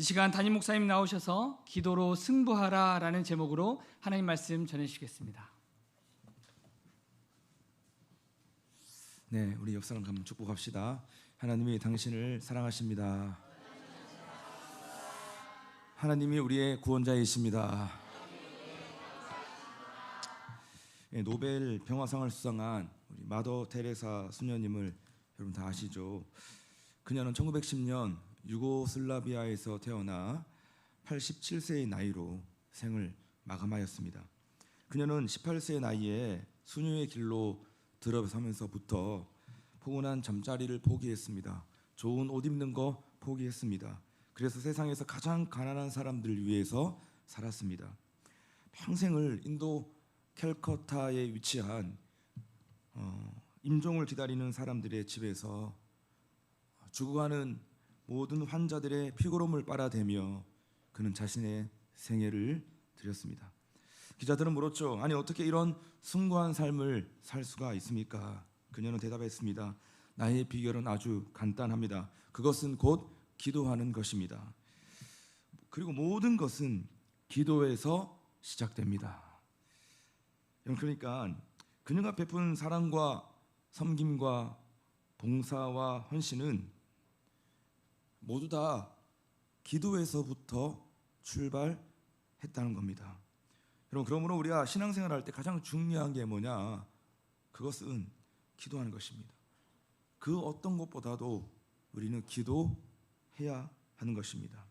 이 시간 담임 목사님 나오셔서 기도로 승부하라라는 제목으로 하나님 말씀 전해주시겠습니다. 네, 우리 옆사람 한번 축복합시다. 하나님이 당신을 사랑하십니다. 하나님이 우리의 구원자이십니다. 네, 노벨 평화상을 수상한 우리 마더 테레사 수녀님을 여러분 다 아시죠? 그녀는 1910년 유고슬라비아에서 태어나 87세의 나이로 생을 마감하였습니다. 그녀는 18세의 나이에 수녀의 길로 들어서면서부터 포근한 잠자리를 포기했습니다. 좋은 옷 입는 거 포기했습니다. 그래서 세상에서 가장 가난한 사람들을 위해서 살았습니다. 평생을 인도 캘커타에 위치한 임종을 기다리는 사람들의 집에서 죽어가는 모든 환자들의 피고름을 빨아대며 그는 자신의 생애를 드렸습니다. 기자들은 물었죠. 아니 어떻게 이런 숭고한 삶을 살 수가 있습니까? 그녀는 대답했습니다. 나의 비결은 아주 간단합니다. 그것은 곧 기도하는 것입니다. 그리고 모든 것은 기도에서 시작됩니다. 그러니까 그녀가 베푼 사랑과 섬김과 봉사와 헌신은 모두 다 기도에서부터 출발했다는 겁니다. 여러분, 그러므로 우리가 신앙생활을 할 때 가장 중요한 게 뭐냐? 그것은 기도하는 것입니다. 그 어떤 것보다도 우리는 기도해야 하는 것입니다.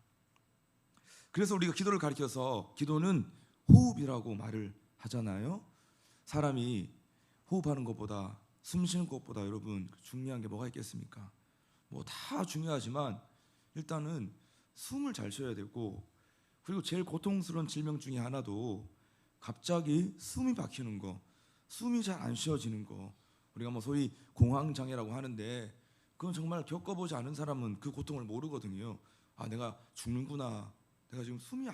그래서 우리가 기도를 가리켜서 기도는 호흡이라고 말을 하잖아요. 사람이 호흡하는 것보다 숨 쉬는 것보다 여러분 중요한 게 뭐가 있겠습니까? 뭐 다 중요하지만 일단은 숨을 잘 쉬어야 되고, 그리고 제일 고통스러운 질병 중에 하나도 갑자기 숨이 막히는 거, 숨이 잘 안 쉬어지는 거, 우리가 뭐 소위 공황장애라고 하는데 그건 정말 겪어보지 않은 사람은 그 고통을 모르거든요. 아, 내가 죽는구나, 내가 지금 숨이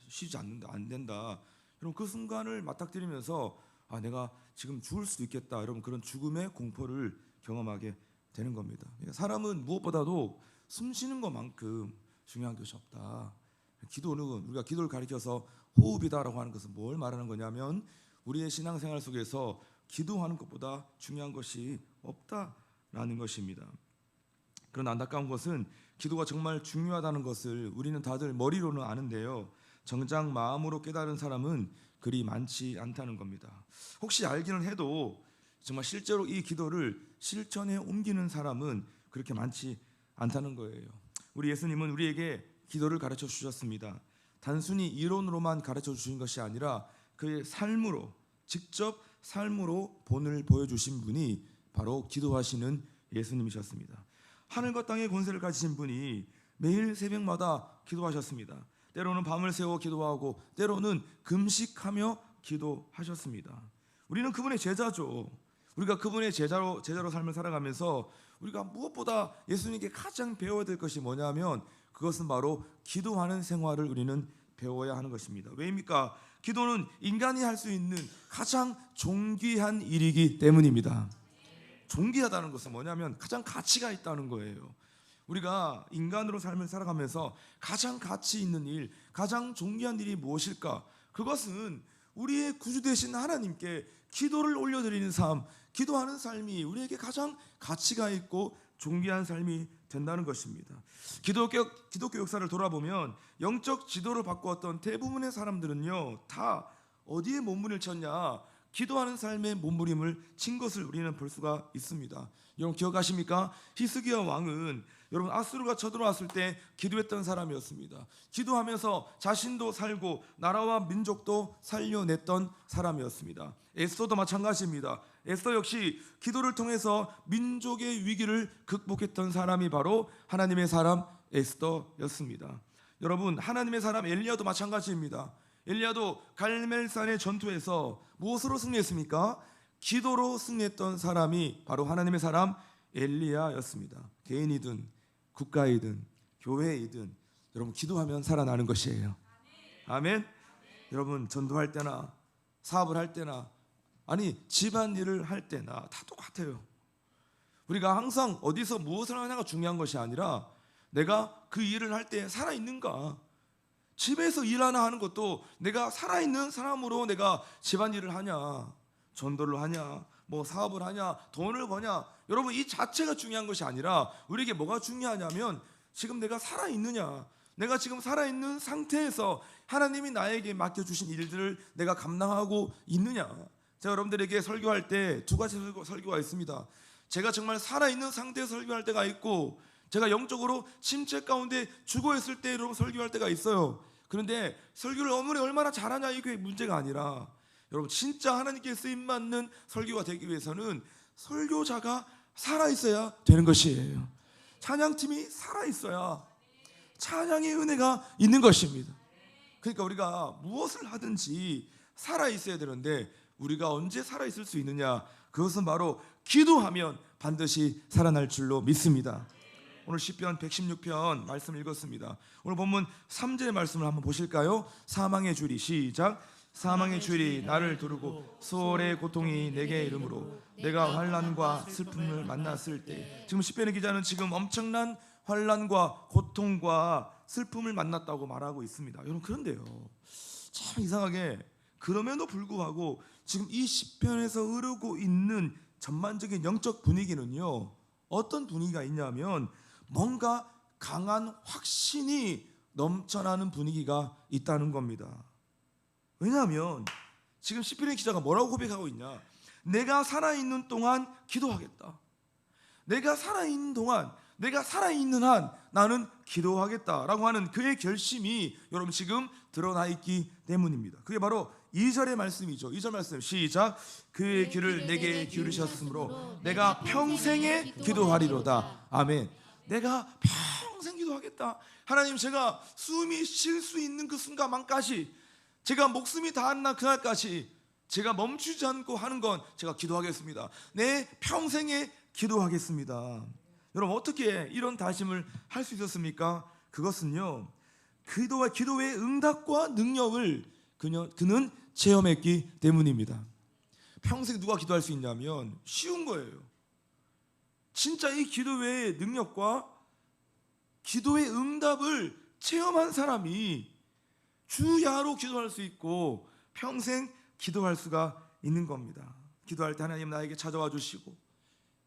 쉬지 않는다, 안 된다. 여러분 그 순간을 맞닥뜨리면서 아, 내가 지금 죽을 수도 있겠다, 여러분 그런 죽음의 공포를 경험하게 되는 겁니다. 사람은 무엇보다도 숨 쉬는 것만큼 중요한 것이 없다. 기도는 우리가 기도를 가리켜서 호흡이다라고 하는 것은 뭘 말하는 거냐면 우리의 신앙생활 속에서 기도하는 것보다 중요한 것이 없다라는 것입니다. 그런 안타까운 것은 기도가 정말 중요하다는 것을 우리는 다들 머리로는 아는데요, 정작 마음으로 깨달은 사람은 그리 많지 않다는 겁니다. 혹시 알기는 해도 정말 실제로 이 기도를 실천에 옮기는 사람은 그렇게 많지 않다는 거예요. 우리 예수님은 우리에게 기도를 가르쳐 주셨습니다. 단순히 이론으로만 가르쳐 주신 것이 아니라 그의 삶으로, 직접 삶으로 본을 보여주신 분이 바로 기도하시는 예수님이셨습니다. 하늘과 땅의 권세를 가지신 분이 매일 새벽마다 기도하셨습니다. 때로는 밤을 새워 기도하고 때로는 금식하며 기도하셨습니다. 우리는 그분의 제자죠. 우리가 그분의 제자로 삶을 살아가면서 우리가 무엇보다 예수님께 가장 배워야 될 것이 뭐냐면 그것은 바로 기도하는 생활을 우리는 배워야 하는 것입니다. 왜입니까? 기도는 인간이 할 수 있는 가장 존귀한 일이기 때문입니다. 존귀하다는 것은 뭐냐면 가장 가치가 있다는 거예요. 우리가 인간으로 삶을 살아가면서 가장 가치 있는 일, 가장 존귀한 일이 무엇일까? 그것은 우리의 구주 되신 하나님께 기도를 올려드리는 삶, 기도하는 삶이 우리에게 가장 가치가 있고 존귀한 삶이 된다는 것입니다. 기독교 역사를 돌아보면 영적 지도를 바꾸었던 대부분의 사람들은요, 다 어디에 몸부림을 쳤냐? 기도하는 삶에 몸부림을 친 것을 우리는 볼 수가 있습니다. 여러분 기억하십니까? 히스기야 왕은 여러분 아수르가 쳐들어왔을 때 기도했던 사람이었습니다. 기도하면서 자신도 살고 나라와 민족도 살려냈던 사람이었습니다. 에스더도 마찬가지입니다. 에스더 역시 기도를 통해서 민족의 위기를 극복했던 사람이 바로 하나님의 사람 에스더였습니다. 여러분 하나님의 사람 엘리야도 마찬가지입니다. 엘리야도 갈멜산의 전투에서 무엇으로 승리했습니까? 기도로 승리했던 사람이 바로 하나님의 사람 엘리야였습니다. 개인이든 국가이든 교회이든 여러분 기도하면 살아나는 것이에요. 아멘. 여러분 전도할 때나 사업을 할 때나 아니 집안일을 할 때나 다 똑같아요. 우리가 항상 어디서 무엇을 하냐가 중요한 것이 아니라 내가 그 일을 할 때 살아있는가? 집에서 일 하나 하는 것도 내가 살아있는 사람으로 내가 집안일을 하냐, 전도를 하냐, 뭐 사업을 하냐, 돈을 버냐, 여러분 이 자체가 중요한 것이 아니라 우리에게 뭐가 중요하냐면 지금 내가 살아있느냐, 내가 지금 살아있는 상태에서 하나님이 나에게 맡겨주신 일들을 내가 감당하고 있느냐. 제가 여러분들에게 설교할 때 두 가지 설교가 있습니다. 제가 정말 살아있는 상태에서 설교할 때가 있고, 제가 영적으로 침체 가운데 죽어있을 때 여러분 설교할 때가 있어요. 그런데 설교를 얼마나 잘하냐 이게 문제가 아니라, 여러분 진짜 하나님께 쓰임받는 설교가 되기 위해서는 설교자가 살아있어야 되는 것이에요. 찬양팀이 살아있어야 찬양의 은혜가 있는 것입니다. 그러니까 우리가 무엇을 하든지 살아있어야 되는데, 우리가 언제 살아있을 수 있느냐? 그것은 바로 기도하면 반드시 살아날 줄로 믿습니다. 오늘 시편 116편 말씀 읽었습니다. 오늘 본문 3절의 말씀을 한번 보실까요? 사망의 줄이, 시작. 사망의 줄이 나를 두르고 수월의 고통이 내게 이르므로 내가 환난과 슬픔을 만났을 때. 지금 시편의 기자는 지금 엄청난 환난과 고통과 슬픔을 만났다고 말하고 있습니다. 여러분, 그런데요, 참 이상하게 그럼에도 불구하고 지금 이 시편에서 흐르고 있는 전반적인 영적 분위기는요, 어떤 분위기가 있냐면 뭔가 강한 확신이 넘쳐나는 분위기가 있다는 겁니다. 왜냐하면 지금 시편의 기자가 뭐라고 고백하고 있냐? 내가 살아있는 동안 기도하겠다. 내가 살아있는 동안, 내가 살아있는 한 나는 기도하겠다라고 하는 그의 결심이 여러분 지금 드러나 있기 때문입니다. 그게 바로 2절의 말씀이죠. 2절 말씀, 시작. 그의 귀를 내게 기울이셨으므로 내가 평생에 기도하리로다. 아멘. 내가 평생 기도하겠다. 하나님, 제가 숨이 쉴 수 있는 그 순간만까지, 제가 목숨이 닿는 그날까지 제가 멈추지 않고 하는 건 제가 기도하겠습니다. 내 평생에 기도하겠습니다. 여러분, 어떻게 이런 다짐을 할 수 있었습니까? 그것은요, 기도의 응답과 능력을 그는 체험했기 때문입니다. 평생 누가 기도할 수 있냐면 쉬운 거예요. 진짜 이 기도의 능력과 기도의 응답을 체험한 사람이 주야로 기도할 수 있고 평생 기도할 수가 있는 겁니다. 기도할 때 하나님 나에게 찾아와 주시고,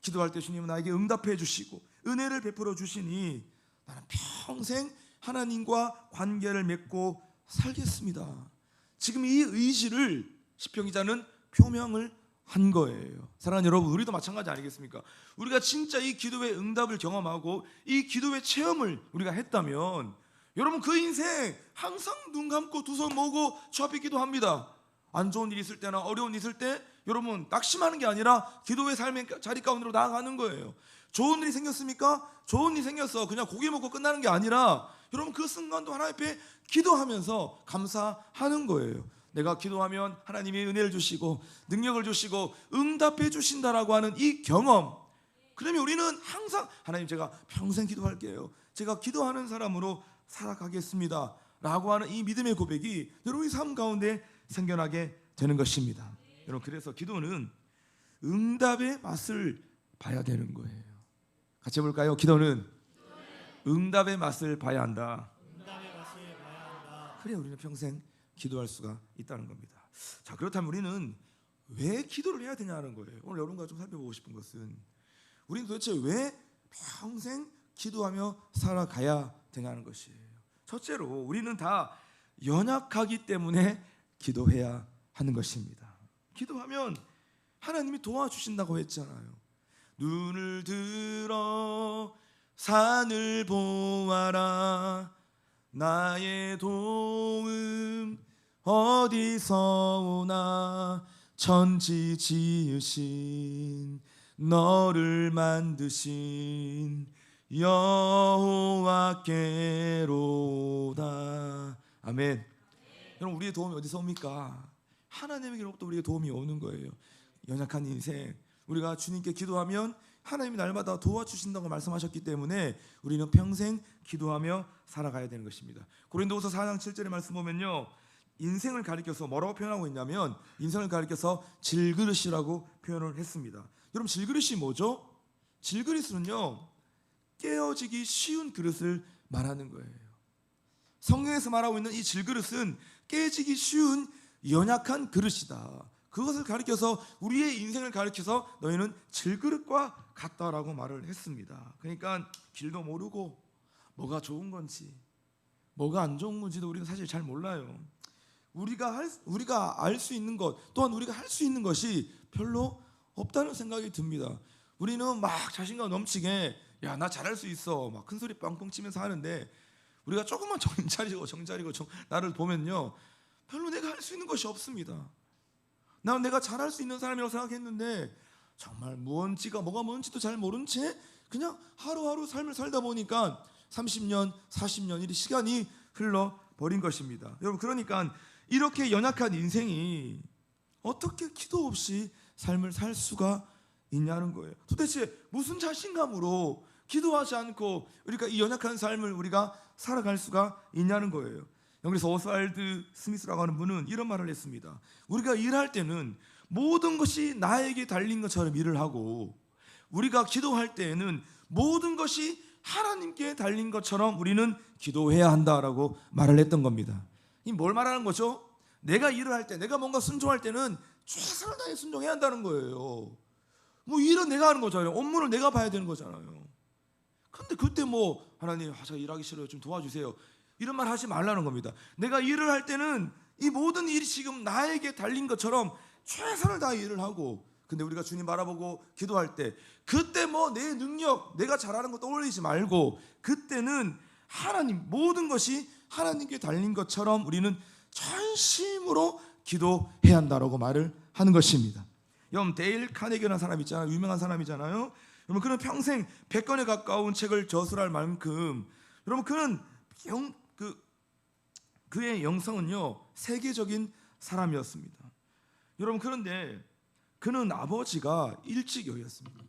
기도할 때 주님은 나에게 응답해 주시고 은혜를 베풀어 주시니 나는 평생 하나님과 관계를 맺고 살겠습니다. 지금 이 의지를 시편 기자는 표명을 한 거예요. 사랑하는 여러분, 우리도 마찬가지 아니겠습니까? 우리가 진짜 이 기도의 응답을 경험하고 이 기도의 체험을 우리가 했다면 여러분, 그 인생 항상 눈 감고 두 손 모으고 주 앞에 기도합니다. 안 좋은 일 있을 때나 어려운 일 있을 때 여러분 낙심하는 게 아니라 기도의 삶의 자리 가운데로 나아가는 거예요. 좋은 일이 생겼습니까? 좋은 일이 생겼어. 그냥 고기 먹고 끝나는 게 아니라 여러분 그 순간도 하나님 앞에 기도하면서 감사하는 거예요. 내가 기도하면 하나님이 은혜를 주시고 능력을 주시고 응답해 주신다라고 하는 이 경험. 그러면 우리는 항상 하나님, 제가 평생 기도할게요. 제가 기도하는 사람으로 살아가겠습니다 라고 하는 이 믿음의 고백이 여러분의 삶 가운데 생겨나게 되는 것입니다. 여러분, 그래서 기도는 응답의 맛을 봐야 되는 거예요. 같이 해볼까요? 기도는 응답의 맛을 봐야 한다. 그래 우리는 평생 기도할 수가 있다는 겁니다. 자, 그렇다면 우리는 왜 기도를 해야 되냐는 거예요. 오늘 여러분과 좀 살펴보고 싶은 것은, 우리는 도대체 왜 평생 기도하며 살아가야 되냐는 것이에요. 첫째로 우리는 다 연약하기 때문에 기도해야 하는 것입니다. 기도하면 하나님이 도와주신다고 했잖아요. 눈을 들어 산을 보아라, 나의 도움 어디서 오나, 천지 지으신 너를 만드신 여호와께로다. 아멘. 여러분, 우리의 도움이 어디서 옵니까? 하나님에게로부터 우리의 도움이 오는 거예요. 연약한 인생, 우리가 주님께 기도하면 하나님이 날마다 도와주신다고 말씀하셨기 때문에 우리는 평생 기도하며 살아가야 되는 것입니다. 고린도후서 4장 7절의 말씀 보면요, 인생을 가리켜서 뭐라고 표현하고 있냐면, 인생을 가리켜서 질그릇이라고 표현을 했습니다. 여러분, 질그릇이 뭐죠? 질그릇은요, 깨어지기 쉬운 그릇을 말하는 거예요. 성경에서 말하고 있는 이 질그릇은 깨지기 쉬운 연약한 그릇이다. 그것을 가리켜서 우리의 인생을 가리켜서 너희는 질그릇과 같다라고 말을 했습니다. 그러니까 길도 모르고 뭐가 좋은 건지 뭐가 안 좋은 건지도 우리는 사실 잘 몰라요. 우리가 알 수 있는 것 또한 우리가 할 수 있는 것이 별로 없다는 생각이 듭니다. 우리는 막 자신감 넘치게 야, 나 잘할 수 있어 막 큰소리 빵빵 치면서 하는데 우리가 조금만 정자리고 나를 보면요, 별로 내가 할 수 있는 것이 없습니다. 나는 내가 잘할 수 있는 사람이라고 생각했는데 정말 뭐가 뭔지도 잘 모른 채 그냥 하루하루 삶을 살다 보니까 30년, 40년 이 시간이 흘러버린 것입니다. 여러분, 그러니까 이렇게 연약한 인생이 어떻게 기도 없이 삶을 살 수가 있냐는 거예요. 도대체 무슨 자신감으로 기도하지 않고 우리가 이 연약한 삶을 우리가 살아갈 수가 있냐는 거예요. 여기서 오스왈드 스미스라고 하는 분은 이런 말을 했습니다. 우리가 일할 때는 모든 것이 나에게 달린 것처럼 일을 하고 우리가 기도할 때에는 모든 것이 하나님께 달린 것처럼 우리는 기도해야 한다라고 말을 했던 겁니다. 이 뭘 말하는 거죠? 내가 일을 할 때, 내가 뭔가 순종할 때는 최선을 다해 순종해야 한다는 거예요. 뭐 일은 내가 하는 거잖아요. 업무를 내가 봐야 되는 거잖아요. 근데 그때 뭐 하나님, 제가 일하기 싫어요, 좀 도와주세요, 이런 말 하지 말라는 겁니다. 내가 일을 할 때는 이 모든 일이 지금 나에게 달린 것처럼 최선을 다해 일을 하고, 근데 우리가 주님 바라보고 기도할 때 그때 뭐 내 능력, 내가 잘하는 거 떠올리지 말고 그때는 하나님, 모든 것이 하나님께 달린 것처럼 우리는 전심으로 기도해야 한다라고 말을 하는 것입니다. 여러분, 데일 카네기라는 사람 있잖아요. 유명한 사람이잖아요. 여러분, 그는 평생 100권에 가까운 책을 저술할 만큼, 여러분, 그는 그의 영성은요 세계적인 사람이었습니다. 여러분, 그런데 그는 아버지가 일찍 여의었습니다.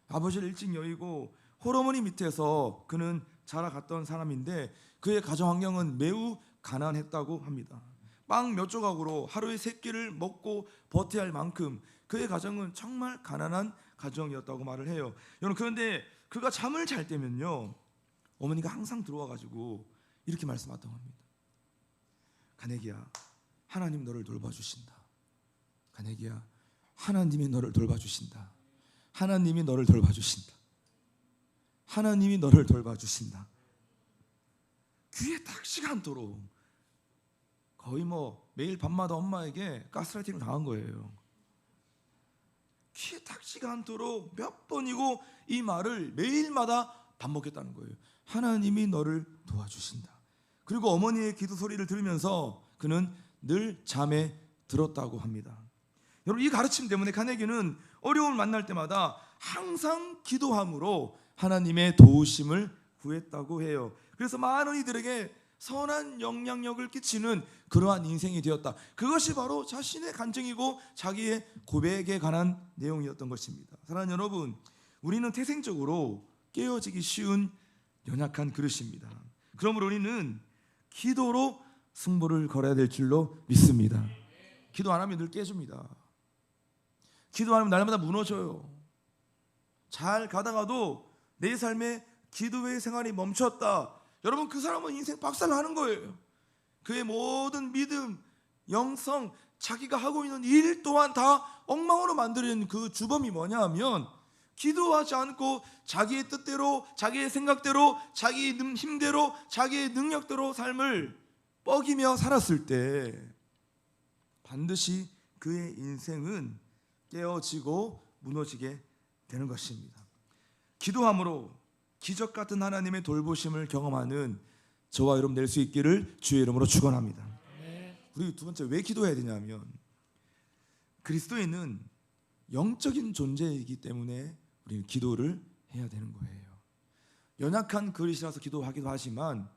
아버지를 일찍 여의고 홀어머니 밑에서 그는 자라갔던 사람인데 그의 가정 환경은 매우 가난했다고 합니다. 빵 몇 조각으로 하루에 3끼를 먹고 버텨야 할 만큼 그의 가정은 정말 가난한 가정이었다고 말을 해요. 여러분, 그런데 그가 잠을 잘 때면요, 어머니가 항상 들어와가지고 이렇게 말씀하셨다고 합니다. 가네기야, 하나님 너를 돌봐주신다. 가네기야, 하나님이 너를 돌봐주신다. 하나님이 너를 돌봐주신다. 하나님이 너를 돌봐주신다. 귀에 딱 시가 않도록 거의 뭐 매일 밤마다 엄마에게 가스라이팅을 당한 거예요. 귀에 닥지가 않도록 몇 번이고 이 말을 매일마다 반복했다는 거예요. 하나님이 너를 도와주신다. 그리고 어머니의 기도 소리를 들으면서 그는 늘 잠에 들었다고 합니다. 여러분, 이 가르침 때문에 카네기는 어려움을 만날 때마다 항상 기도함으로 하나님의 도우심을 구했다고 해요. 그래서 많은 이들에게 선한 영향력을 끼치는 그러한 인생이 되었다. 그것이 바로 자신의 간증이고 자기의 고백에 관한 내용이었던 것입니다. 사랑하는 여러분, 우리는 태생적으로 깨어지기 쉬운 연약한 그릇입니다. 그러므로 우리는 기도로 승부를 걸어야 될 줄로 믿습니다. 기도 안 하면 늘 깨집니다. 기도 안 하면 날마다 무너져요. 잘 가다가도 내 삶에 기도의 생활이 멈췄다, 여러분, 그 사람은 인생 박살나는 거예요. 그의 모든 믿음, 영성, 자기가 하고 있는 일 또한 다 엉망으로 만드는 그 주범이 뭐냐 하면 기도하지 않고 자기의 뜻대로, 자기의 생각대로, 자기의 힘대로, 자기의 능력대로 삶을 뻐기며 살았을 때 반드시 그의 인생은 깨어지고 무너지게 되는 것입니다. 기도함으로 기적 같은 하나님의 돌보심을 경험하는 저와 여러분 될 수 있기를 주의 이름으로 축원합니다. 우리 두 번째, 왜 기도해야 되냐면 그리스도인은 영적인 존재이기 때문에 우리는 기도를 해야 되는 거예요. 연약한 그릇이라서 기도하기도 하지만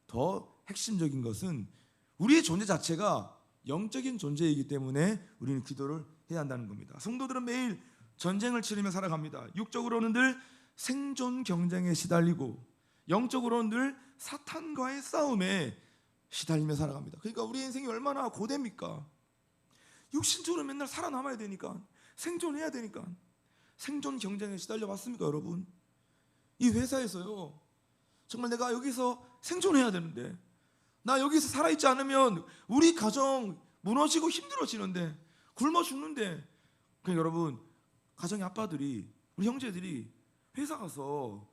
더 핵심적인 것은 우리의 존재 자체가 영적인 존재이기 때문에 우리는 기도를 해야 한다는 겁니다. 성도들은 매일 전쟁을 치르며 살아갑니다. 육적으로는 늘 생존 경쟁에 시달리고 영적으로는 늘 사탄과의 싸움에 시달리며 살아갑니다. 그러니까 우리 인생이 얼마나 고됩니까? 육신적으로 맨날 살아남아야 되니까, 생존해야 되니까 생존 경쟁에 시달려 봤습니까, 여러분? 이 회사에서요, 정말 내가 여기서 생존해야 되는데, 나 여기서 살아있지 않으면 우리 가정 무너지고 힘들어지는데, 굶어 죽는데. 그러니까 여러분, 가정의 아빠들이, 우리 형제들이 회사 가서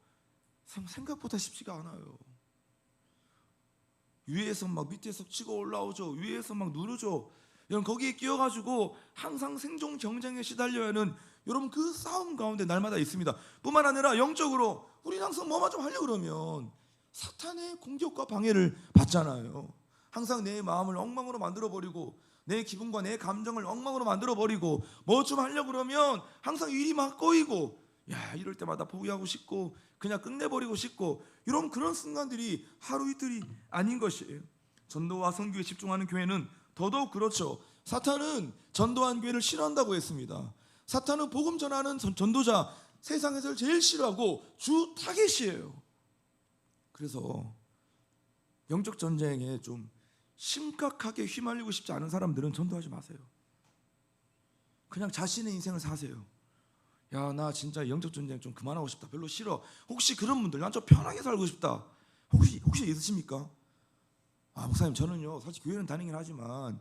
생각보다 쉽지가 않아요. 위에서 막 밑에서 치고 올라오죠. 위에서 막 누르죠. 여러분, 거기에 끼어가지고 항상 생존 경쟁에 시달려야 하는, 여러분, 그 싸움 가운데 날마다 있습니다. 뿐만 아니라 영적으로 우리는 항상 뭐만 좀 하려고 그러면 사탄의 공격과 방해를 받잖아요. 항상 내 마음을 엉망으로 만들어버리고, 내 기분과 내 감정을 엉망으로 만들어버리고, 뭐 좀 하려고 그러면 항상 일이 막 꼬이고, 야, 이럴 때마다 포기하고 싶고 그냥 끝내버리고 싶고, 이런 그런 순간들이 하루 이틀이 아닌 것이에요. 전도와 선교에 집중하는 교회는 더더욱 그렇죠. 사탄은 전도한 교회를 싫어한다고 했습니다. 사탄은 복음 전하는 전도자, 세상에서 제일 싫어하고 주 타겟이에요. 그래서 영적 전쟁에 좀 심각하게 휘말리고 싶지 않은 사람들은 전도하지 마세요. 그냥 자신의 인생을 사세요. 야, 나 진짜 영적 전쟁 좀 그만하고 싶다, 별로 싫어. 혹시 그런 분들, 난 좀 편하게 살고 싶다, 혹시 있으십니까? 아, 목사님, 저는요 사실 교회는 다니긴 하지만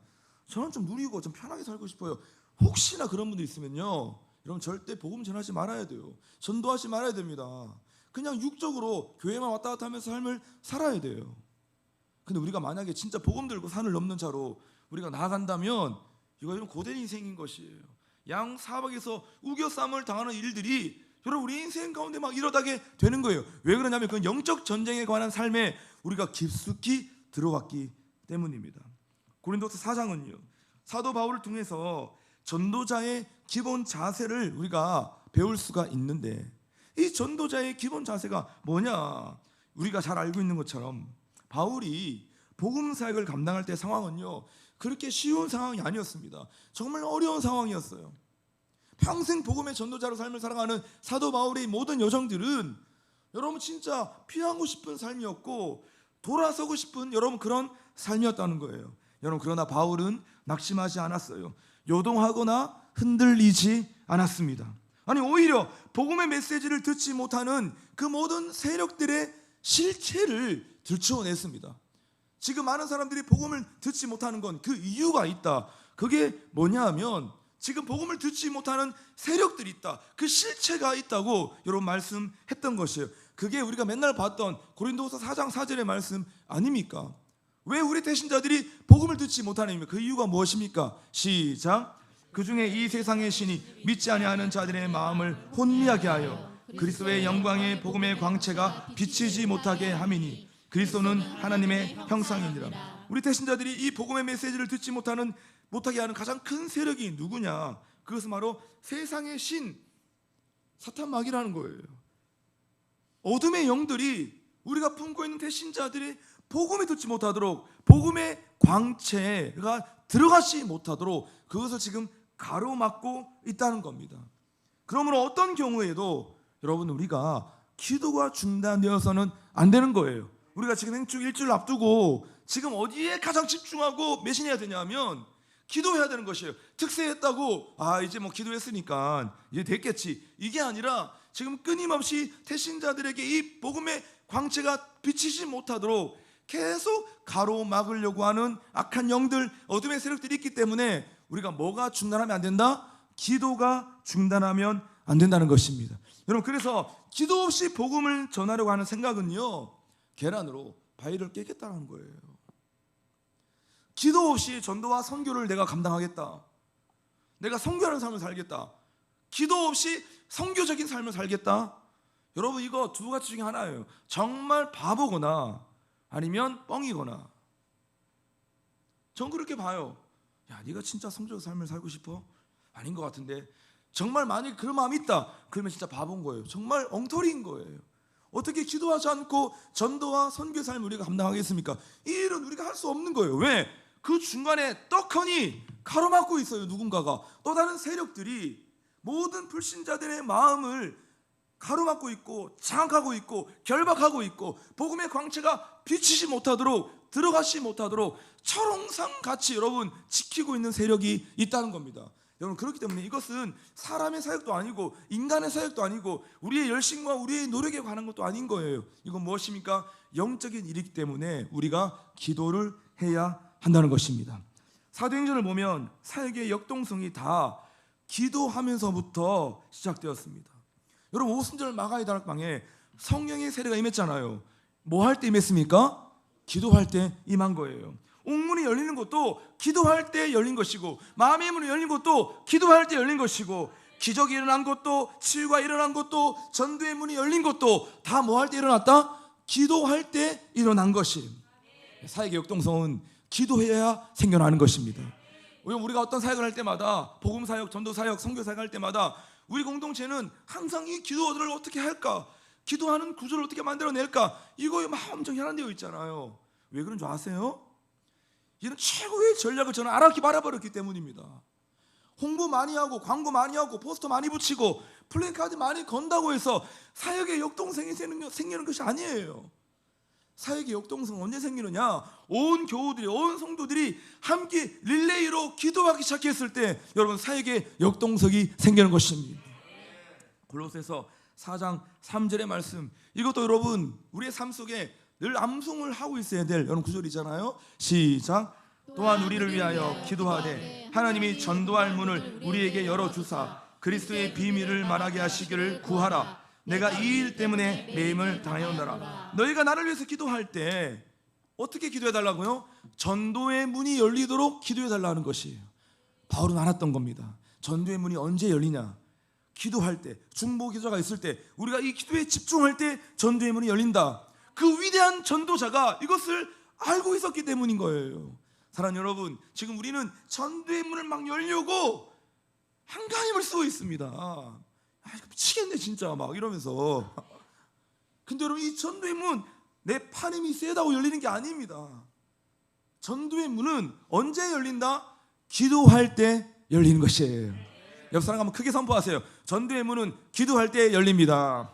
저는 좀 누리고 좀 편하게 살고 싶어요. 혹시나 그런 분들 있으면요, 여러분, 절대 복음 전하지 말아야 돼요. 전도하지 말아야 됩니다. 그냥 육적으로 교회만 왔다 갔다 하면서 삶을 살아야 돼요. 근데 우리가 만약에 진짜 복음 들고 산을 넘는 자로 우리가 나아간다면 이건 고된 인생인 것이에요. 양 사박에서 우겨쌈을 당하는 일들이 여러분 우리 인생 가운데 막 일어나게 되는 거예요. 왜 그러냐면 그 영적 전쟁에 관한 삶에 우리가 깊숙이 들어왔기 때문입니다. 고린도서 4장은요, 사도 바울을 통해서 전도자의 기본 자세를 우리가 배울 수가 있는데, 이 전도자의 기본 자세가 뭐냐? 우리가 잘 알고 있는 것처럼 바울이 복음 사역을 감당할 때 상황은요, 그렇게 쉬운 상황이 아니었습니다. 정말 어려운 상황이었어요. 평생 복음의 전도자로 삶을 살아가는 사도 바울의 모든 여정들은 여러분 진짜 피하고 싶은 삶이었고 돌아서고 싶은 여러분 그런 삶이었다는 거예요. 여러분, 그러나 바울은 낙심하지 않았어요. 요동하거나 흔들리지 않았습니다. 아니, 오히려 복음의 메시지를 듣지 못하는 그 모든 세력들의 실체를 들추어냈습니다. 지금 많은 사람들이 복음을 듣지 못하는 건 그 이유가 있다. 그게 뭐냐 하면 지금 복음을 듣지 못하는 세력들이 있다. 그 실체가 있다고 여러분 말씀했던 것이에요. 그게 우리가 맨날 봤던 고린도서 4장 4절의 말씀 아닙니까? 왜 우리 대신자들이 복음을 듣지 못하느냐? 그 이유가 무엇입니까? 시작. 그 중에 이 세상의 신이 믿지 아니하는 자들의 마음을 혼미하게 하여 그리스도의 영광의 복음의 광채가 비치지 못하게 함이니 그리스도는 하나님의 형상이니라. 우리 대신자들이 이 복음의 메시지를 듣지 못하게 하는 가장 큰 세력이 누구냐? 그것은 바로 세상의 신 사탄 마귀라는 거예요. 어둠의 영들이 우리가 품고 있는 대신자들이 복음을 듣지 못하도록, 복음의 광채가 들어가지 못하도록 그것을 지금 가로막고 있다는 겁니다. 그러므로 어떤 경우에도 여러분 우리가 기도가 중단되어서는 안 되는 거예요. 우리가 지금 행축 일주일 앞두고 지금 어디에 가장 집중하고 매신해야 되냐면 기도해야 되는 것이에요. 특세했다고 이제 뭐 기도했으니까 이제 됐겠지, 이게 아니라 지금 끊임없이 태신자들에게 이 복음의 광채가 비치지 못하도록 계속 가로막으려고 하는 악한 영들, 어둠의 세력들이 있기 때문에 우리가 뭐가 중단하면 안 된다? 기도가 중단하면 안 된다는 것입니다. 여러분, 그래서 기도 없이 복음을 전하려고 하는 생각은요, 계란으로 바위를 깨겠다는 거예요. 기도 없이 전도와 선교를 내가 감당하겠다, 내가 선교하는 삶을 살겠다, 기도 없이 선교적인 삶을 살겠다, 여러분 이거 두 가지 중에 하나예요. 정말 바보거나 아니면 뻥이거나. 전 그렇게 봐요. 야, 네가 진짜 선교적 삶을 살고 싶어? 아닌 것 같은데. 정말 만약에 그런 마음이 있다, 그러면 진짜 바보인 거예요. 정말 엉터리인 거예요. 어떻게 기도하지 않고 전도와 선교 삶을 우리가 감당하겠습니까? 이 일은 우리가 할 수 없는 거예요. 왜? 그 중간에 떡하니 가로막고 있어요. 누군가가, 또 다른 세력들이 모든 불신자들의 마음을 가로막고 있고 장악하고 있고 결박하고 있고 복음의 광채가 비치지 못하도록, 들어가지 못하도록 철옹상같이 여러분 지키고 있는 세력이 있다는 겁니다. 여러분, 그렇기 때문에 이것은 사람의 사역도 아니고 인간의 사역도 아니고 우리의 열심과 우리의 노력에 관한 것도 아닌 거예요. 이건 무엇입니까? 영적인 일이기 때문에 우리가 기도를 해야 한다는 것입니다. 사도행전을 보면 사역의 역동성이 다 기도하면서부터 시작되었습니다. 여러분, 오순절 마가의 다락방에 성령의 세례가 임했잖아요. 뭐 할 때 임했습니까? 기도할 때 임한 거예요. 옥문이 열리는 것도 기도할 때 열린 것이고, 마음의 문이 열린 것도 기도할 때 열린 것이고, 기적이 일어난 것도, 치유가 일어난 것도, 전도의 문이 열린 것도 다 뭐 할 때 일어났다? 기도할 때 일어난 것이. 사역의 역동성은 기도해야 생겨나는 것입니다. 우리가 어떤 사역을 할 때마다, 복음사역, 전도사역, 선교사역 할 때마다 우리 공동체는 항상 이 기도를 어떻게 할까, 기도하는 구조를 어떻게 만들어낼까, 이거에 막 엄청 혈안되어 있잖아요. 왜 그런 줄 아세요? 이런 최고의 전략을 저는 알아버렸기 때문입니다. 홍보 많이 하고 광고 많이 하고 포스터 많이 붙이고 플래카드 많이 건다고 해서 사역의 역동성이 생기는 것이 아니에요. 사역의 역동성은 언제 생기느냐? 온 교우들이, 온 성도들이 함께 릴레이로 기도하기 시작했을 때 여러분, 사역의 역동성이 생기는 것입니다. 골로새서 4장 3절의 말씀, 이것도 여러분 우리의 삶 속에 늘 암송을 하고 있어야 될 여러분 구절이잖아요. 시작. 또한 우리를 위하여 기도하되 하나님이 전도할 문을 우리에게 열어주사 그리스도의 비밀을 말하게 하시기를 구하라. 내가 이 일 때문에 매임을 당하였노라. 너희가 나를 위해서 기도할 때 어떻게 기도해달라고요? 전도의 문이 열리도록 기도해달라는 것이에요. 바울은 알았던 겁니다. 전도의 문이 언제 열리냐? 기도할 때, 중보 기도가 있을 때, 우리가 이 기도에 집중할 때 전도의 문이 열린다. 그 위대한 전도자가 이것을 알고 있었기 때문인 거예요. 사랑하는 여러분, 지금 우리는 전도의 문을 막 열려고 한가한 힘을 쓰고 있습니다. 미치겠네 진짜 막 이러면서. 근데 여러분, 이 전도의 문, 내 팔힘이 세다고 열리는 게 아닙니다. 전도의 문은 언제 열린다? 기도할 때 열리는 것이에요. 옆 사람 한번 크게 선포하세요. 전도의 문은 기도할 때 열립니다.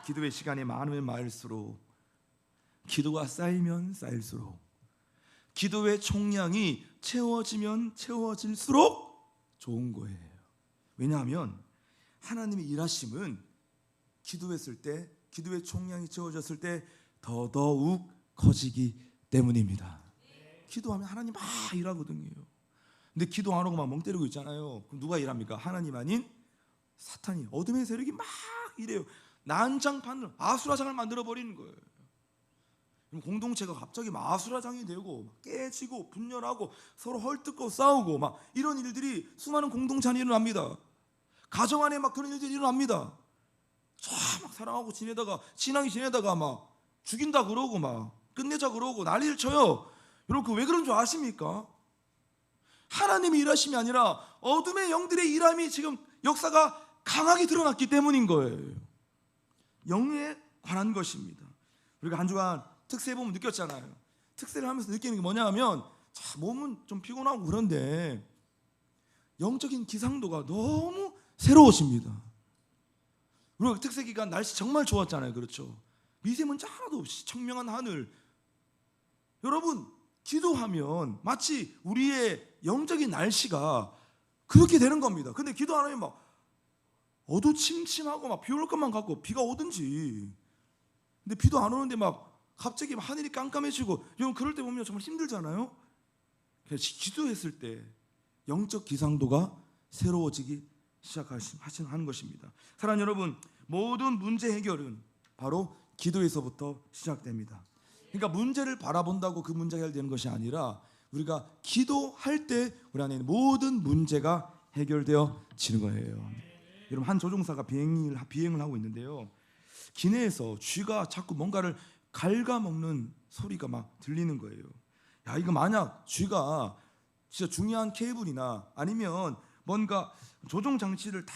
기도의 시간이 많으면 많을수록, 기도가 쌓이면 쌓일수록, 기도의 총량이 채워지면 채워질수록 좋은 거예요. 왜냐하면 하나님의 일하심은 기도했을 때, 기도의 총량이 채워졌을 때 더더욱 커지기 때문입니다. 기도하면 하나님 막 일하거든요. 근데 기도 안 하고 막 멍 때리고 있잖아요. 그럼 누가 일합니까? 하나님 아닌 사탄이, 어둠의 세력이 막 일해요. 난장판을, 아수라장을 만들어 버리는 거예요. 공동체가 갑자기 막 아수라장이 되고 막 깨지고 분열하고 서로 헐뜯고 싸우고 막 이런 일들이 수많은 공동체 안에 일어납니다. 가정 안에 막 그런 일들이 일어납니다. 막 사랑하고 지내다가, 신앙이 지내다가 막 죽인다 그러고 막 끝내자 그러고 난리를 쳐요. 여러분, 그 왜 그런 줄 아십니까? 하나님의 일하심이 아니라 어둠의 영들의 일함이 지금 역사가 강하게 드러났기 때문인 거예요. 영에 관한 것입니다. 우리가 한 주간 특세 보면 느꼈잖아요. 특세를 하면서 느끼는 게 뭐냐 하면, 몸은 좀 피곤하고 그런데 영적인 기상도가 너무 새로워집니다. 우리가 특세 기간 날씨 정말 좋았잖아요. 그렇죠? 미세먼지 하나도 없이 청명한 하늘. 여러분, 기도하면 마치 우리의 영적인 날씨가 그렇게 되는 겁니다. 근데 기도 안 하면 막 어두침침하고 막 비 올 것만 같고, 비가 오든지. 근데 비도 안 오는데 막 갑자기 하늘이 깜깜해지고, 여러분 그럴 때 보면 정말 힘들잖아요. 그래서 기도했을 때 영적 기상도가 새로워지기 시작하는 것입니다. 사랑하는 여러분, 모든 문제 해결은 바로 기도에서부터 시작됩니다. 그러니까 문제를 바라본다고 그 문제가 해결되는 것이 아니라 우리가 기도할 때 우리 안에 있는 모든 문제가 해결되어지는 거예요. 여러분, 한 조종사가 비행을 하고 있는데요, 기내에서 쥐가 자꾸 뭔가를 갉아먹는 소리가 막 들리는 거예요. 야, 이거 만약 쥐가 진짜 중요한 케이블이나 아니면 뭔가 조종 장치를 다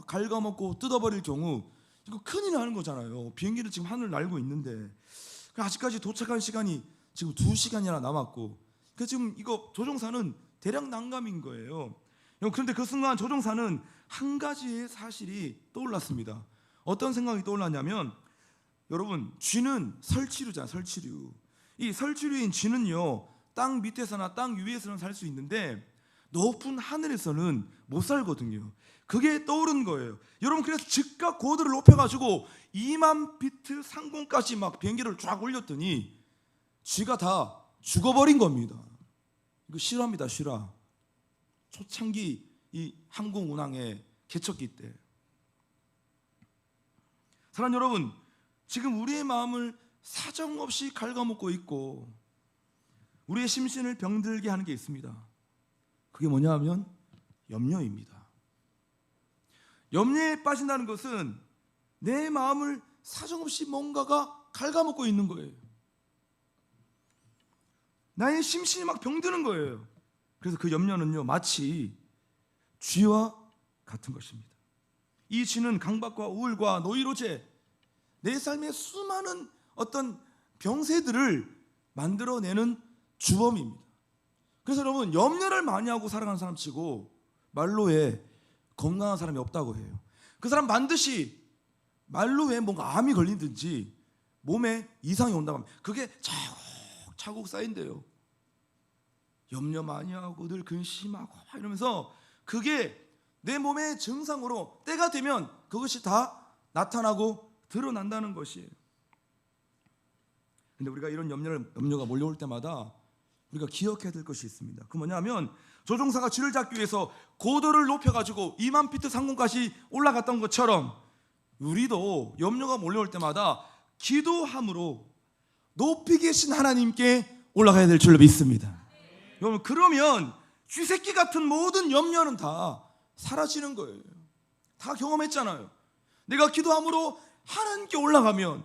갉아먹고 뜯어버릴 경우 이거 큰일 나는 거잖아요. 비행기를 지금 하늘 날고 있는데 아직까지 도착할 시간이 지금 2시간이나 남았고, 그래서 지금 이거 조종사는 대략 난감인 거예요. 그런데 그 순간 조종사는 한 가지의 사실이 떠올랐습니다. 어떤 생각이 떠올랐냐면, 여러분, 쥐는 설치류잖아요. 설치류. 이 설치류인 쥐는요, 땅 밑에서나 땅 위에서는 살 수 있는데 높은 하늘에서는 못 살거든요. 그게 떠오른 거예요. 여러분, 그래서 즉각 고도를 높여가지고 2만 피트 상공까지 막 비행기를 쫙 올렸더니 쥐가 다 죽어버린 겁니다. 이거 실화입니다, 실화. 초창기 이 항공 운항의 개척기 때. 사랑하는 여러분, 지금 우리의 마음을 사정없이 갉아먹고 있고 우리의 심신을 병들게 하는 게 있습니다. 그게 뭐냐 하면 염려입니다. 염려에 빠진다는 것은 내 마음을 사정없이 뭔가가 갉아먹고 있는 거예요. 나의 심신이 막 병드는 거예요. 그래서 그 염려는요, 마치 쥐와 같은 것입니다. 이 쥐는 강박과 우울과 노이로제, 내 삶의 수많은 어떤 병세들을 만들어내는 주범입니다. 그래서 여러분, 염려를 많이 하고 살아가는 사람 치고 말로에 건강한 사람이 없다고 해요. 그 사람 반드시 말로에 뭔가 암이 걸리든지 몸에 이상이 온다고 하면 그게 차곡차곡 쌓인대요. 염려 많이 하고 늘 근심하고 이러면서 그게 내 몸의 증상으로 때가 되면 그것이 다 나타나고 드러난다는 것이에요. 근데 우리가 이런 염려가 몰려올 때마다 우리가 기억해야 될 것이 있습니다. 그 뭐냐면 조종사가 쥐를 잡기 위해서 고도를 높여가지고 2만 피트 상공까지 올라갔던 것처럼 우리도 염려가 몰려올 때마다 기도함으로 높이 계신 하나님께 올라가야 될 줄로 믿습니다. 여러분, 그러면 쥐새끼 같은 모든 염려는 다 사라지는 거예요. 다 경험했잖아요. 내가 기도함으로 하나님께 올라가면,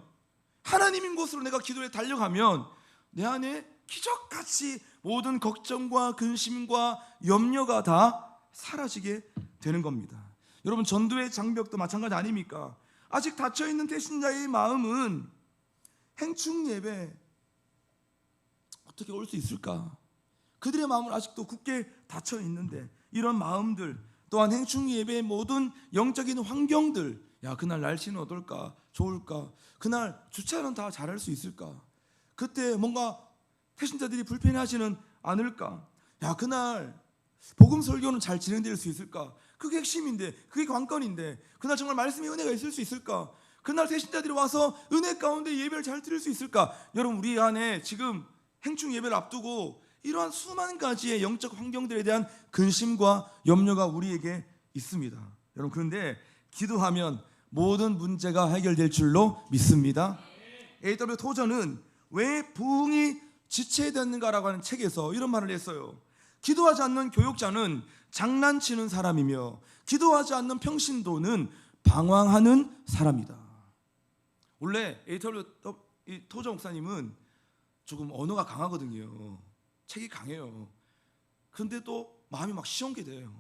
하나님인 곳으로 내가 기도에 달려가면 내 안에 기적같이 모든 걱정과 근심과 염려가 다 사라지게 되는 겁니다. 여러분, 전도의 장벽도 마찬가지 아닙니까? 아직 닫혀있는 태신자의 마음은 행충 예배 어떻게 올 수 있을까? 그들의 마음은 아직도 굳게 닫혀 있는데, 이런 마음들 또한 행충 예배의 모든 영적인 환경들, 야, 그날 날씨는 어떨까? 좋을까? 그날 주차는 다 잘할 수 있을까? 그때 뭔가 태신자들이 불편해하지는 않을까? 야, 그날 복음 설교는 잘 진행될 수 있을까? 그게 핵심인데, 그게 관건인데, 그날 정말 말씀의 은혜가 있을 수 있을까? 그날 태신자들이 와서 은혜 가운데 예배를 잘 드릴 수 있을까? 여러분, 우리 안에 지금 행충 예배를 앞두고 이러한 수만 가지의 영적 환경들에 대한 근심과 염려가 우리에게 있습니다. 여러분, 그런데 기도하면 모든 문제가 해결될 줄로 믿습니다. A.W. 토저는 왜 부흥이 지체되는가라고 하는 책에서 이런 말을 했어요. 기도하지 않는 교육자는 장난치는 사람이며 기도하지 않는 평신도는 방황하는 사람이다. 원래 A.W. 토저 목사님은 조금 언어가 강하거든요. 책이 강해요. 그런데 또 마음이 막 시원게 돼요.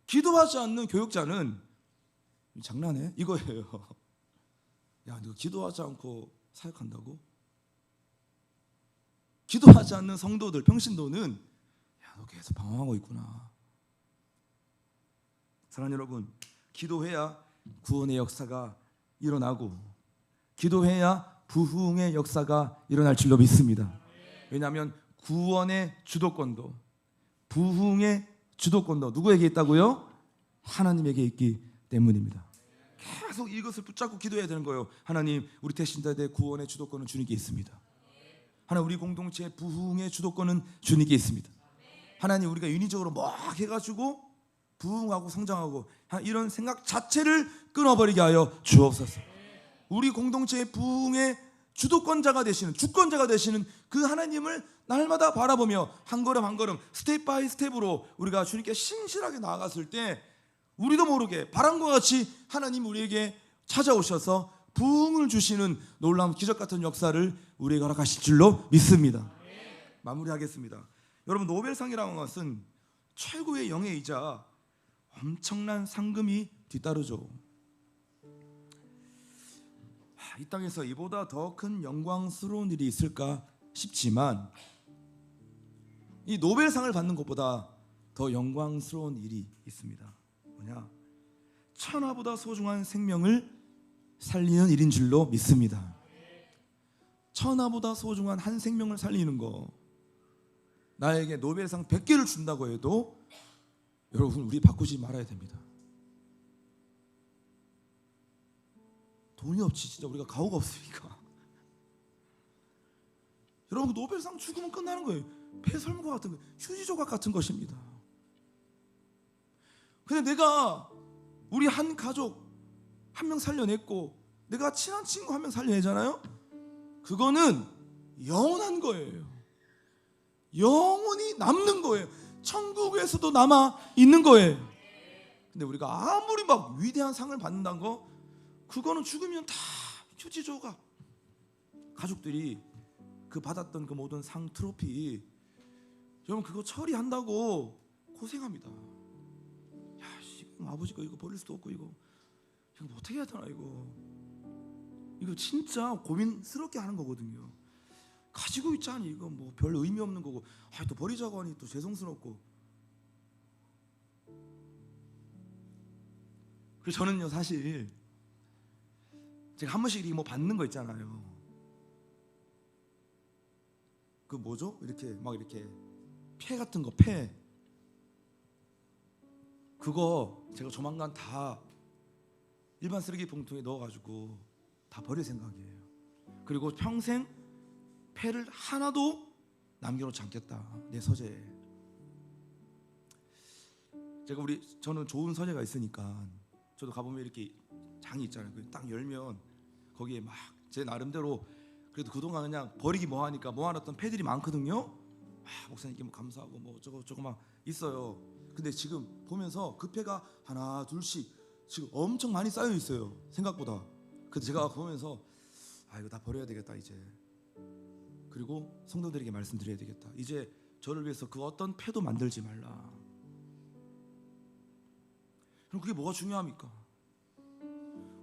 기도하지 않는 교육자는 장난해? 이거예요. 야, 너 기도하지 않고 사역한다고? 기도하지 않는 성도들, 평신도는 야, 너 계속 방황하고 있구나. 사랑하는 여러분, 기도해야 구원의 역사가 일어나고 기도해야 부흥의 역사가 일어날 줄로 믿습니다. 왜냐하면 구원의 주도권도 부흥의 주도권도 누구에게 있다고요? 하나님에게 있기 때문입니다. 계속 이것을 붙잡고 기도해야 되는 거예요. 하나님, 우리 태신자들의 구원의 주도권은 주님께 있습니다. 하나님, 우리 공동체의 부흥의 주도권은 주님께 있습니다. 하나님, 우리가 인위적으로 막 해가지고 부흥하고 성장하고 이런 생각 자체를 끊어버리게 하여 주옵소서. 우리 공동체의 부흥의 주도권자가 되시는, 주권자가 되시는 그 하나님을 날마다 바라보며 한 걸음 한 걸음 스텝 바이 스텝으로 우리가 주님께 신실하게 나아갔을 때 우리도 모르게 바람과 같이 하나님 우리에게 찾아오셔서 부흥을 주시는 놀라운 기적 같은 역사를 우리에게 허락하실 줄로 믿습니다. 마무리하겠습니다. 여러분, 노벨상이라는 것은 최고의 영예이자 엄청난 상금이 뒤따르죠. 이 땅에서 이보다 더 큰 영광스러운 일이 있을까 싶지만 이 노벨상을 받는 것보다 더 영광스러운 일이 있습니다. 뭐냐? 천하보다 소중한 생명을 살리는 일인 줄로 믿습니다. 천하보다 소중한 한 생명을 살리는 거, 나에게 노벨상 100개를 준다고 해도 여러분 우리 바꾸지 말아야 됩니다. 돈이 없지 진짜 우리가 가오가 없으니까. 여러분 노벨상 죽으면 끝나는 거예요. 폐설물과 같은 거, 휴지 조각 같은 것입니다. 근데 내가 우리 한 가족 한 명 살려냈고 내가 친한 친구 한 명 살려내잖아요. 그거는 영원한 거예요. 영원히 남는 거예요. 천국에서도 남아 있는 거예요. 근데 우리가 아무리 막 위대한 상을 받는다는 거, 그거는 죽으면 다 휴지 조각. 가족들이 그 받았던 그 모든 상 트로피, 여러분 그거 처리한다고 고생합니다. 야, 아버지가 이거 버릴 수도 없고 이거 뭐 어떻게 해야 되나 이거 진짜 고민스럽게 하는 거거든요. 가지고 있자니 이거 뭐 별 의미 없는 거고, 또 버리자고 하니 또 죄송스럽고. 그래서 저는요 사실 제가 한 번씩 이렇게 뭐 받는 거 있잖아요. 그 뭐죠? 이렇게 막 이렇게 폐 같은 거, 폐. 그거 제가 조만간 다 일반 쓰레기 봉투에 넣어가지고 다 버릴 생각이에요. 그리고 평생 폐를 하나도 남겨놓지 않겠다, 내 서재에. 저는 좋은 서재가 있으니까 저도 가보면 이렇게 장이 있잖아요. 딱 열면 거기에 막 제 나름대로 그래도 그동안 그냥 버리기 뭐하니까 모아놨던 폐들이 많거든요. 목사님께 뭐 감사하고 뭐 저거 막 있어요. 근데 지금 보면서 그 폐가 하나 둘씩 지금 엄청 많이 쌓여 있어요, 생각보다. 그래서 제가 보면서 이거 다 버려야 되겠다 이제. 그리고 성도들에게 말씀드려야 되겠다. 이제 저를 위해서 그 어떤 폐도 만들지 말라. 그럼 그게 뭐가 중요합니까?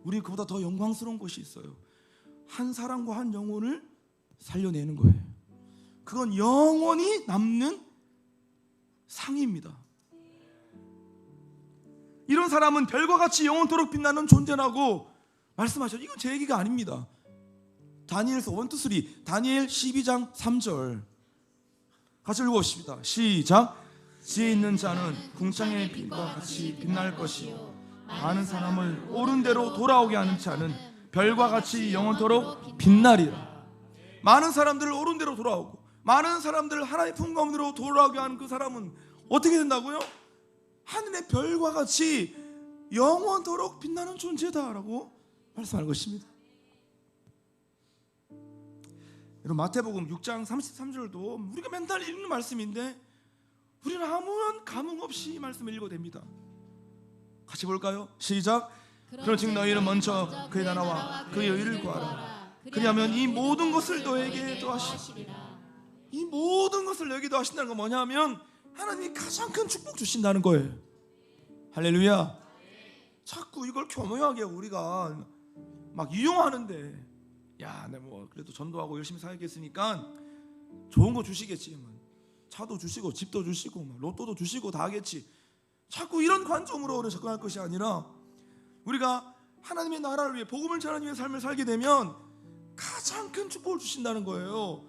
우리는 그보다 더 영광스러운 것이 있어요. 한 사람과 한 영혼을 살려내는 거예요. 그건 영원히 남는 상입니다. 이런 사람은 별과 같이 영원토록 빛나는 존재라고 말씀하셨죠. 이건 제 얘기가 아닙니다. 다니엘서 1, 2, 3, 다니엘 12장 3절 같이 읽어봅시다. 시작. 지혜 있는 자는 궁창의 빛과 같이 빛날 것이요, 많은 사람을 옳은 대로 돌아오게 하는 자는 별과 같이 영원토록 빛나리라. 많은 사람들을 옳은 대로 돌아오고, 많은 사람들을 하나님의 품 가운데로 돌아오게 하는 그 사람은 어떻게 된다고요? 하늘의 별과 같이 영원토록 빛나는 존재다라고 말씀하는 것입니다. 여러분 마태복음 6장 33절도 우리가 맨날 읽는 말씀인데 우리는 아무런 감흥 없이 이 말씀을 읽어댑니다. 같이 볼까요? 시작. 그런즉 너희는 먼저 그의 나라와 그의 의를 구하라. 그리하면 이 모든 것을 너에게 더하시리라. 이 모든 것을 너에게 더하신다는 건 뭐냐면 하나님이 가장 큰 축복 주신다는 거예요. 할렐루야. 자꾸 이걸 교묘하게 우리가 막 이용하는데, 야, 내가 뭐 그래도 전도하고 열심히 살겠으니까 좋은 거 주시겠지. 차도 주시고 집도 주시고 로또도 주시고 다 하겠지. 자꾸 이런 관점으로 우리가 접근할 것이 아니라 우리가 하나님의 나라를 위해, 복음을 전하기 위해 삶을 살게 되면 가장 큰 축복을 주신다는 거예요.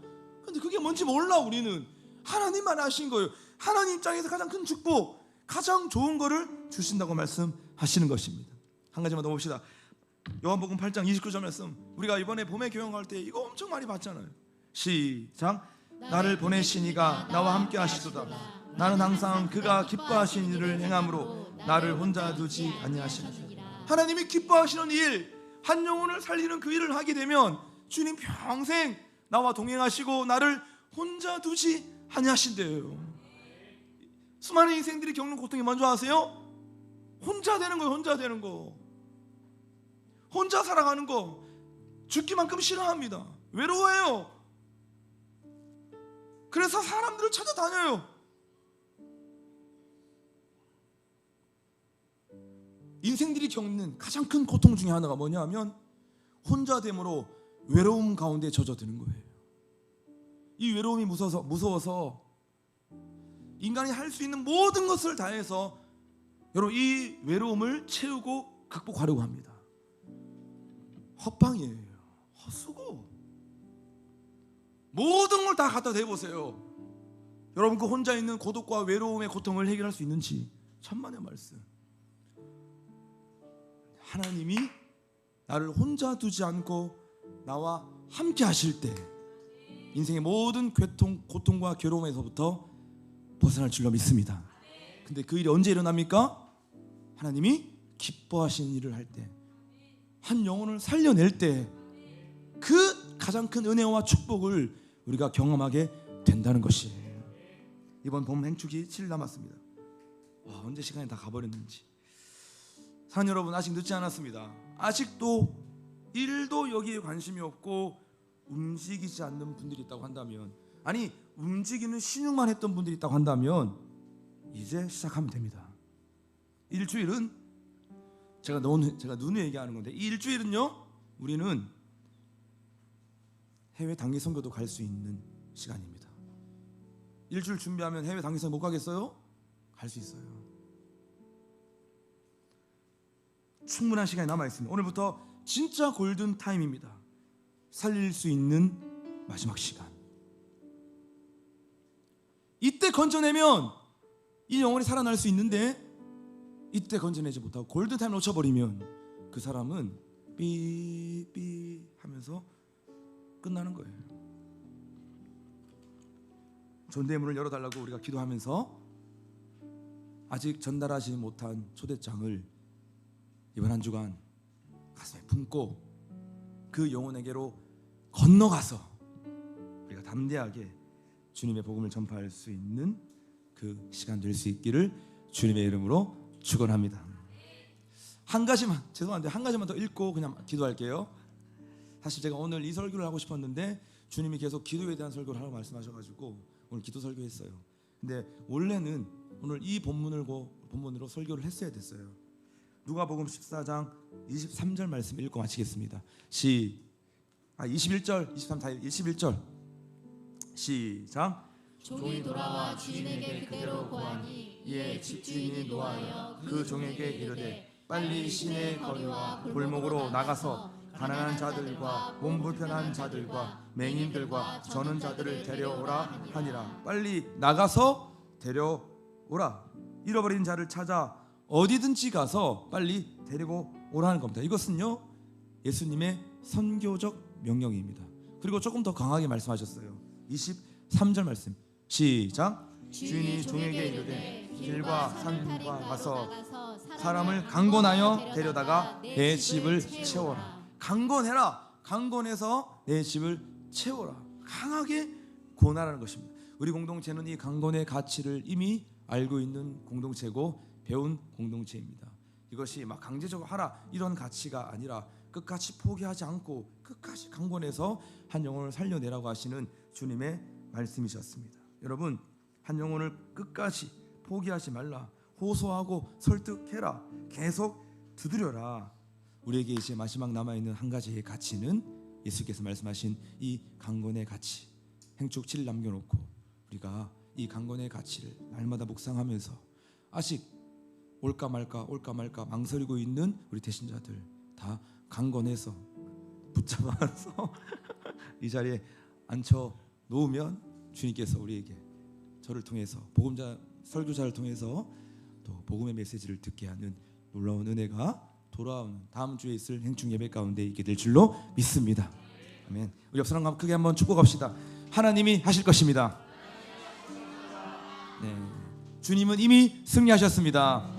근데 그게 뭔지 몰라. 우리는 하나님만 아신 거예요. 하나님 입장에서 가장 큰 축복, 가장 좋은 거를 주신다고 말씀하시는 것입니다. 한 가지만 더 봅시다. 요한복음 8장 29절 말씀, 우리가 이번에 봄에 교회 갈 때 이거 엄청 많이 봤잖아요. 시작. 나를 보내신 이가 나와 함께 하시도다. 나는 항상 그가 기뻐하시는 일을 행함으로 나를 혼자 두지 아니하시리라. 하나님이 기뻐하시는 일, 한 영혼을 살리는 그 일을 하게 되면 주님 평생 나와 동행하시고 나를 혼자 두지 아니하신대요. 수많은 인생들이 겪는 고통이 뭔지 아세요? 혼자 되는 거예요. 혼자 되는 거, 혼자 살아가는 거. 죽기만큼 싫어합니다. 외로워해요. 그래서 사람들을 찾아다녀요. 인생들이 겪는 가장 큰 고통 중에 하나가 뭐냐면 혼자됨으로 외로움 가운데 젖어드는 거예요. 이 외로움이 무서워서 인간이 할 수 있는 모든 것을 다해서 여러분 이 외로움을 채우고 극복하려고 합니다. 헛방이에요. 헛수고. 모든 걸 다 갖다 대보세요. 여러분 그 혼자 있는 고독과 외로움의 고통을 해결할 수 있는지 천만의 말씀. 하나님이 나를 혼자 두지 않고 나와 함께 하실 때 인생의 모든 고통과 괴로움에서부터 벗어날 줄로 믿습니다. 근데 그 일이 언제 일어납니까? 하나님이 기뻐하시는 일을 할 때, 한 영혼을 살려낼 때, 그 가장 큰 은혜와 축복을 우리가 경험하게 된다는 것이. 이번 봄 행축이 7일 남았습니다. 와, 언제 시간이 다 가버렸는지. 사랑하는 여러분, 아직 늦지 않았습니다. 아직도 일도 여기에 관심이 없고 움직이지 않는 분들이 있다고 한다면, 아니 움직이는 신용만 했던 분들이 있다고 한다면 이제 시작하면 됩니다. 일주일은 제가 눈에 얘기하는 건데, 이 일주일은요 우리는 해외 단기 선교도 갈 수 있는 시간입니다. 일주일 준비하면 해외 단기 선교 못 가겠어요? 갈 수 있어요. 충분한 시간이 남아 있습니다. 오늘부터 진짜 골든 타임입니다. 살릴 수 있는 마지막 시간. 이때 건져내면 이 영혼이 살아날 수 있는데, 이때 건져내지 못하고 골든 타임 놓쳐버리면 그 사람은 삐삐 하면서 끝나는 거예요. 전대의 문을 열어달라고 우리가 기도하면서 아직 전달하지 못한 초대장을 이번 한 주간 가슴에 품고 그 영혼에게로 건너가서 우리가 담대하게 주님의 복음을 전파할 수 있는 그 시간 될 수 있기를 주님의 이름으로 축원합니다. 한 가지만, 죄송한데 한 가지만 더 읽고 그냥 기도할게요. 사실 제가 오늘 이 설교를 하고 싶었는데 주님이 계속 기도에 대한 설교를 하라고 말씀하셔가지고 오늘 기도 설교했어요. 근데 원래는 오늘 이 본문으로 설교를 했어야 됐어요. 누가복음 14장 23절 말씀 읽고 마치겠습니다. 21절, 23, 다 21절 시작. 종이 돌아와 주인에게 그대로 고하니 이에 집주인이 노하여 그 종에게 이르되 빨리 시내 거리와 골목으로 나가서 가난한 자들과 몸 불편한 자들과 맹인들과 저는 자들을 데려오라 하니라. 빨리 나가서 데려오라. 잃어버린 자를 찾아 어디든지 가서 빨리 데리고 오라는 겁니다. 이것은요 예수님의 선교적 명령입니다. 그리고 조금 더 강하게 말씀하셨어요. 23절 말씀 시작. 주인이 종에게 이르되 길과 산과 가서 사람을 강권하여 데려다가 내 집을 채워라. 강권해라. 강권해서 내 집을 채워라. 강하게 권하라는 것입니다. 우리 공동체는 이 강권의 가치를 이미 알고 있는 공동체고 배운 공동체입니다. 이것이 막 강제적으로 하라 이런 가치가 아니라 끝까지 포기하지 않고 끝까지 강권해서 한 영혼을 살려내라고 하시는 주님의 말씀이셨습니다. 여러분, 한 영혼을 끝까지 포기하지 말라. 호소하고 설득해라. 계속 두드려라. 우리에게 이제 마지막 남아있는 한 가지의 가치는 예수께서 말씀하신 이 강권의 가치. 행축 7일 남겨놓고 우리가 이 강권의 가치를 날마다 묵상하면서 아직 올까 말까 망설이고 있는 우리 대신자들 다 강권해서 붙잡아서 이 자리에 앉혀 놓으면 주님께서 우리에게 저를 통해서 복음자 설교자를 통해서 또 복음의 메시지를 듣게 하는 놀라운 은혜가 돌아오는 다음 주에 있을 행축 예배 가운데 있게 될 줄로 믿습니다. 아멘. 우리 옆 사람과 크게 한번 축복합시다. 하나님이 하실 것입니다. 네. 주님은 이미 승리하셨습니다.